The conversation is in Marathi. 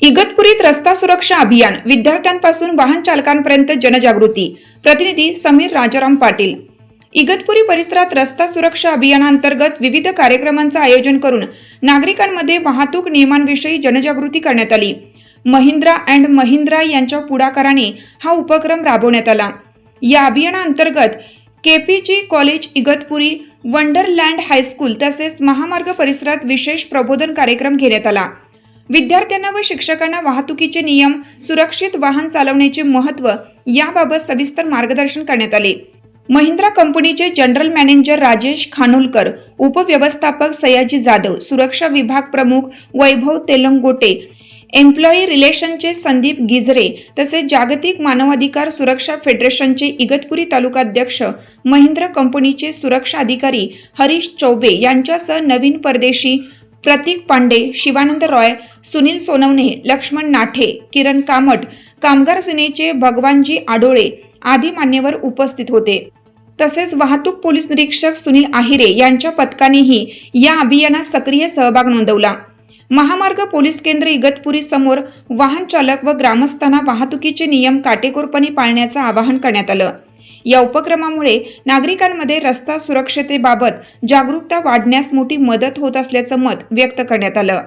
इगतपुरीत रस्ता सुरक्षा अभियान, विद्यार्थ्यांपासून वाहन चालकांपर्यंत जनजागृती। प्रतिनिधी समीर राजाराम पाटील। इगतपुरी परिसरात रस्ता सुरक्षा अभियानांतर्गत विविध कार्यक्रमांचे आयोजन करून नागरिकांमध्ये वाहतूक नियमांविषयी जनजागृती करण्यात आली। महिंद्रा अँड महिंद्रा यांच्या पुढाकाराने हा उपक्रम राबवण्यात आला। या अभियानांतर्गत KPG college Igatpuri, wonderland high school तसेच महामार्ग परिसरात विशेष प्रबोधन कार्यक्रम घेण्यात आला। विद्यार्थ्यांना व शिक्षकांना वाहतुकीचे नियम, सुरक्षित वाहन चालवण्याचे महत्त्व याबाबत सविस्तर मार्गदर्शन करण्यात आले। महिंद्रा कंपनीचे जनरल मॅनेजर राजेश खानोलकर, उपव्यवस्थापक सयाजी जाधव, सुरक्षा विभाग प्रमुख वैभव तेलंगोटे, एम्प्लॉई रिलेशनचे संदीप गिजरे तसेच जागतिक मानवाधिकार सुरक्षा फेडरेशनचे इगतपुरी तालुकाध्यक्ष, महिंद्रा कंपनीचे सुरक्षा अधिकारी हरीश चौबे यांच्यासह नवीन परदेशी प्रतीक पांडे, शिवानंद रॉय, सुनील सोनवणे, लक्ष्मण नाठे, किरण कामट, कामगार सेनेचे भगवानजी आडोळे आदी मान्यवर उपस्थित होते। तसेच वाहतूक पोलीस निरीक्षक सुनील आहिरे यांच्या पथकानेही या अभियानात सक्रिय सहभाग नोंदवला। महामार्ग पोलीस केंद्र इगतपुरी समोर वाहन चालक व ग्रामस्थांना वाहतुकीचे नियम काटेकोरपणे पाळण्याचे आवाहन करण्यात आलं। या उपक्रमामुळे नागरिकांमध्ये रस्ता सुरक्षतेबाबत जागरूकता वाढण्यास मोठी मदत होत असल्याचं मत व्यक्त करण्यात आलं।